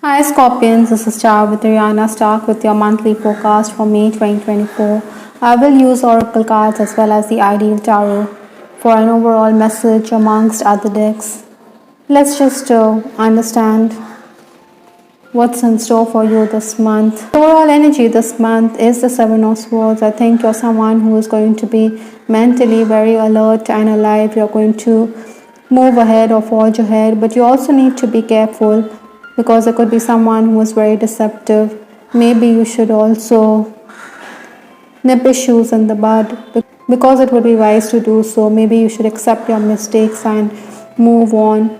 Hi Scorpions, this is Char with Ariana Stark with your monthly forecast for May 2024. I will use Oracle cards as well as the Ideal Tarot for an overall message amongst other decks. Let's just understand what's in store for you this month. The overall energy this month is the Seven of Swords. I think you're someone who is going to be mentally very alert and alive. You're going to move ahead or forge ahead, but you also need to be careful because there could be someone who is very deceptive. Maybe you should also nip issues in the bud because it would be wise to do so. Maybe you should accept your mistakes and move on.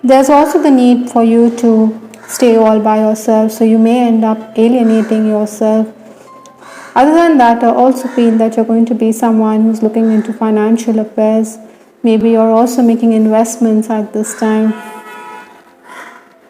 There's also the need for you to stay all by yourself, so you may end up alienating yourself. Other than that, I also feel that you're going to be someone who's looking into financial affairs. Maybe you're also making investments at this time.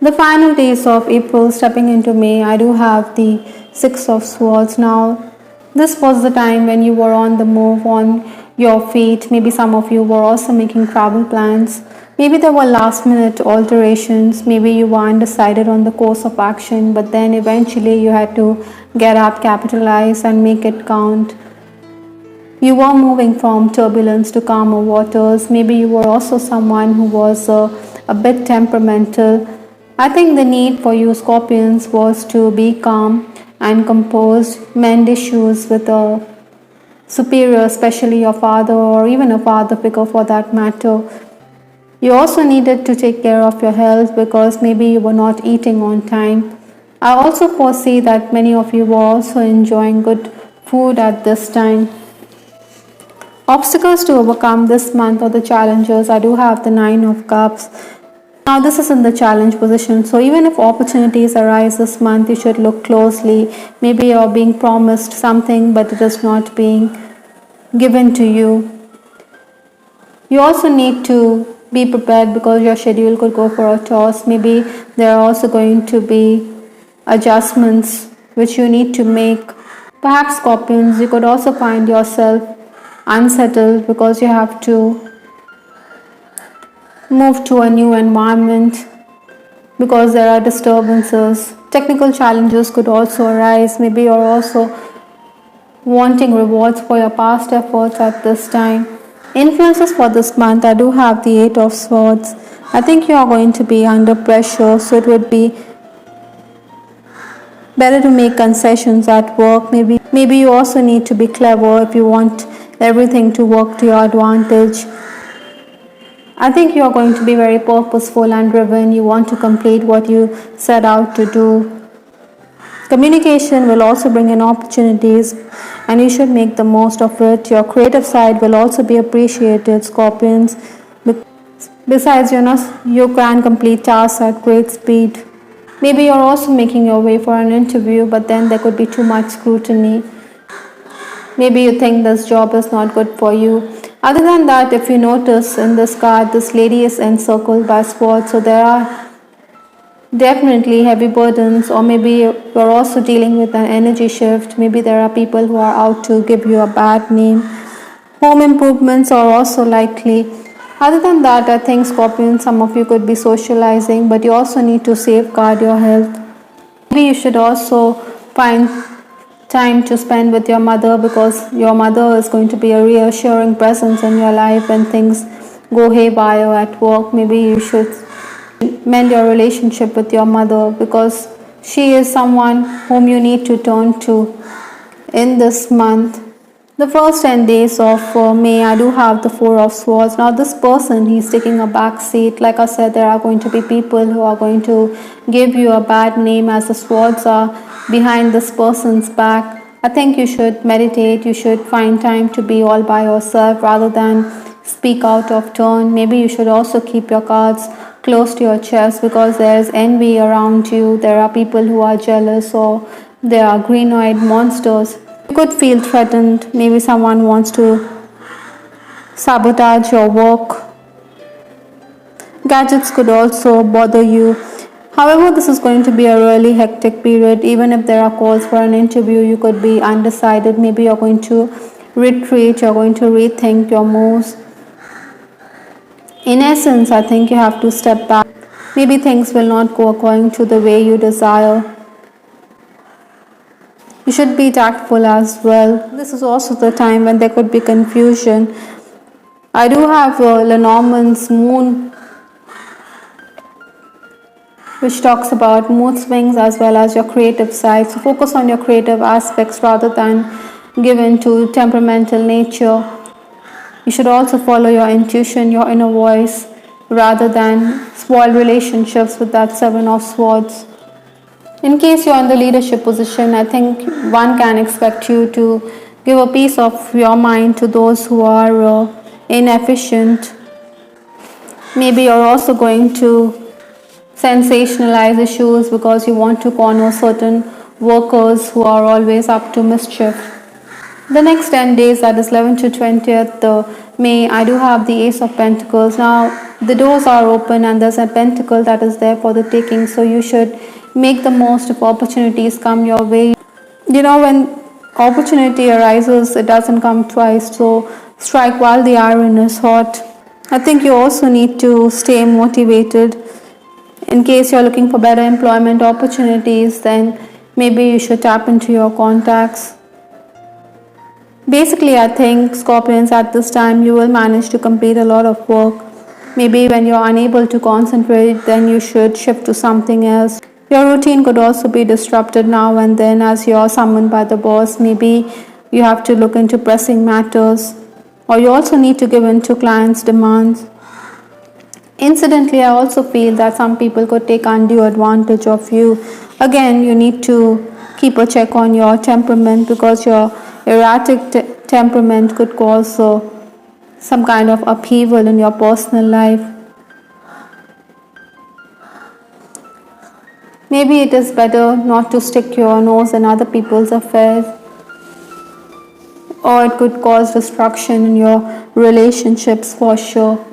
The final days of April stepping into May, I do have the Six of Swords. Now, this was the time when you were on the move, on your feet. Maybe some of you were also making travel plans. Maybe there were last minute alterations. Maybe you were undecided on the course of action, but then eventually you had to get up, capitalize, and make it count. You were moving from turbulence to calmer waters. Maybe you were also someone who was a bit temperamental. I think the need for you Scorpions was to be calm and composed, mend issues with a superior, especially your father or even a father figure for that matter. You also needed to take care of your health because maybe you were not eating on time. I also foresee that many of you were also enjoying good food at this time. Obstacles to overcome this month or the challenges, I do have the Nine of Cups. Now this is in the challenge position, so even if opportunities arise this month, you should look closely. Maybe you're being promised something but it is not being given to you. You also need to be prepared because your schedule could go for a toss. Maybe there are also going to be adjustments which you need to make. Perhaps Scorpions, you could also find yourself unsettled because you have to move to a new environment because there are disturbances. Technical challenges could also arise. Maybe you're also wanting rewards for your past efforts at this time. Influences for this month, I do have the Eight of Swords. I think you are going to be under pressure, so it would be better to make concessions at work. Maybe you also need to be clever if you want everything to work to your advantage. I think you are going to be very purposeful and driven. You want to complete what you set out to do. Communication will also bring in opportunities and you should make the most of it. Your creative side will also be appreciated, Scorpions. Besides, you can complete tasks at great speed. Maybe you're also making your way for an interview, but then there could be too much scrutiny. Maybe you think this job is not good for you. Other than that, if you notice in this card, this lady is encircled by swords, so there are definitely heavy burdens, or maybe you're also dealing with an energy shift. Maybe there are people who are out to give you a bad name. Home improvements are also likely. Other than that, I think Scorpion, some of you could be socializing, but you also need to safeguard your health. Maybe you should also find time to spend with your mother because your mother is going to be a reassuring presence in your life when things go haywire at work. Maybe you should mend your relationship with your mother because she is someone whom you need to turn to in this month. The first 10 days of May, I do have the Four of Swords. Now this person, he's taking a back seat. Like I said, there are going to be people who are going to give you a bad name as the swords are behind this person's back. I think you should meditate. You should find time to be all by yourself rather than speak out of turn. Maybe you should also keep your cards close to your chest because there is envy around you. There are people who are jealous or there are green-eyed monsters. You could feel threatened. Maybe someone wants to sabotage your work. Gadgets could also bother you. However, this is going to be a really hectic period. Even if there are calls for an interview, you could be undecided. Maybe you're going to retreat, you're going to rethink your moves. In essence, I think you have to step back Maybe things will not go according to the way you desire. You should be tactful as well. This is also the time when there could be confusion. I do have Lenormand's moon, which talks about mood swings as well as your creative side. So focus on your creative aspects rather than give in to temperamental nature. You should also follow your intuition, your inner voice, rather than spoil relationships with that Seven of Swords. In case you're in the leadership position, I think one can expect you to give a piece of your mind to those who are inefficient. Maybe you're also going to sensationalize issues because you want to corner certain workers who are always up to mischief. The next 10 days, that is 11th to 20th May, I do have the Ace of Pentacles. Now, the doors are open and there's a pentacle that is there for the taking, so you should make the most of opportunities come your way. When opportunity arises, it doesn't come twice, so strike while the iron is hot. I think you also need to stay motivated. In case you're looking for better employment opportunities, then maybe you should tap into your contacts. Basically, I think Scorpions, at this time you will manage to complete a lot of work. Maybe when you're unable to concentrate, then you should shift to something else. Your routine could also be disrupted now and then as you're summoned by the boss. Maybe you have to look into pressing matters, or you also need to give in to clients' demands. Incidentally, I also feel that some people could take undue advantage of you. Again, you need to keep a check on your temperament, because your erratic temperament could cause some kind of upheaval in your personal life. Maybe it is better not to stick your nose in other people's affairs, or it could cause destruction in your relationships for sure.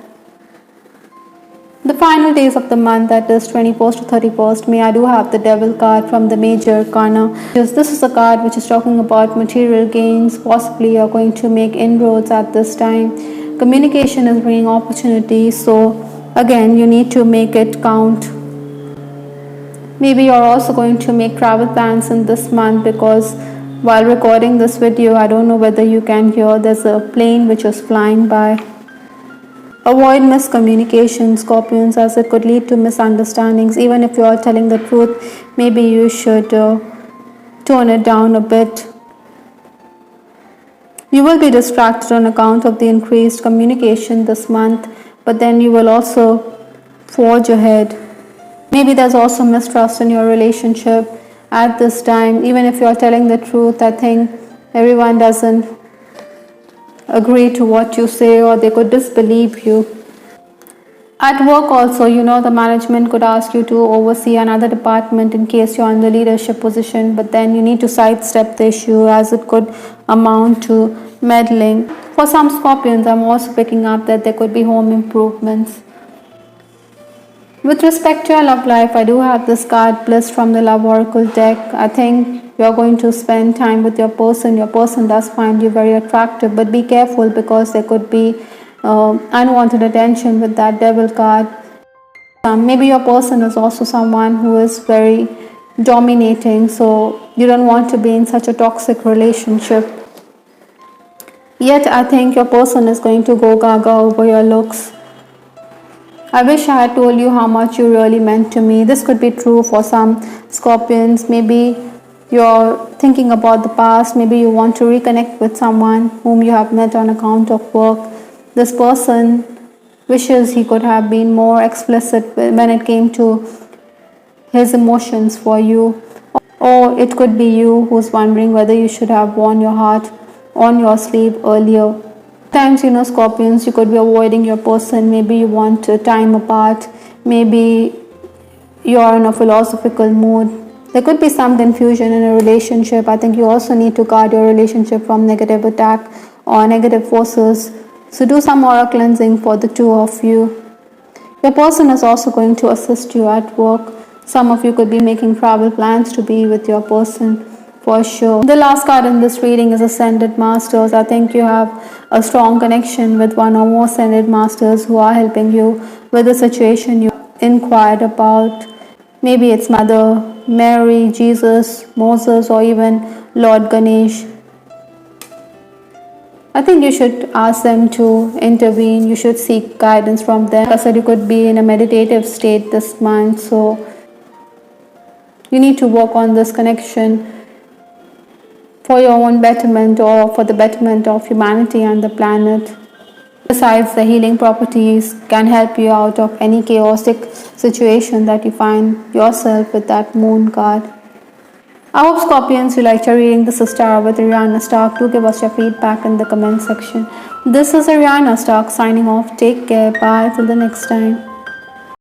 The final days of the month, that is 21st to 31st May, I do have the Devil card from the Major Arcana. This is a card which is talking about material gains. Possibly you're going to make inroads at this time. Communication is bringing opportunities, so again you need to make it count. Maybe you're also going to make travel plans in this month, because while recording this video, I don't know whether you can hear, there's a plane which is flying by. Avoid miscommunication, Scorpions, as it could lead to misunderstandings. Even if you are telling the truth, maybe you should tone it down a bit. You will be distracted on account of the increased communication this month, but then you will also forge ahead. Maybe there's also mistrust in your relationship at this time. Even if you're telling the truth, I think everyone doesn't agree to what you say, or they could disbelieve you. At work also, the management could ask you to oversee another department in case you're in the leadership position, but then you need to sidestep the issue as it could amount to meddling. For some Scorpions, I'm also picking up that there could be home improvements. With respect to your love life, I do have this card, Bliss, from the Love Oracle deck. I think you're going to spend time with your person. Your person does find you very attractive, but be careful because there could be unwanted attention with that Devil card. Maybe your person is also someone who is very dominating, so you don't want to be in such a toxic relationship. Yet I think your person is going to go gaga over your looks. I wish I had told you how much you really meant to me. This could be true for some Scorpions. Maybe you're thinking about the past. Maybe you want to reconnect with someone whom you have met on account of work. This person wishes he could have been more explicit when it came to his emotions for you. Or it could be you who's wondering whether you should have worn your heart on your sleeve earlier. Sometimes, Scorpions, you could be avoiding your person. Maybe you want time apart. Maybe you're in a philosophical mood. There could be some confusion in a relationship. I think you also need to guard your relationship from negative attack or negative forces. So do some aura cleansing for the two of you. Your person is also going to assist you at work. Some of you could be making travel plans to be with your person. For sure. The last card in this reading is Ascended Masters. I think you have a strong connection with one or more Ascended Masters who are helping you with the situation inquired about. Maybe it's Mother Mary, Jesus, Moses, or even Lord Ganesh. I think you should ask them to intervene. You should seek guidance from them. Like I said, you could be in a meditative state this month, so you need to work on this connection for your own betterment or for the betterment of humanity and the planet. Besides, the healing properties can help you out of any chaotic situation that you find yourself with that moon card. I hope Scorpions you liked your reading. This is Tara with Ariana Stark. Do give us your feedback in the comment section. This is Ariana Stark signing off. Take care. Bye. Till the next time.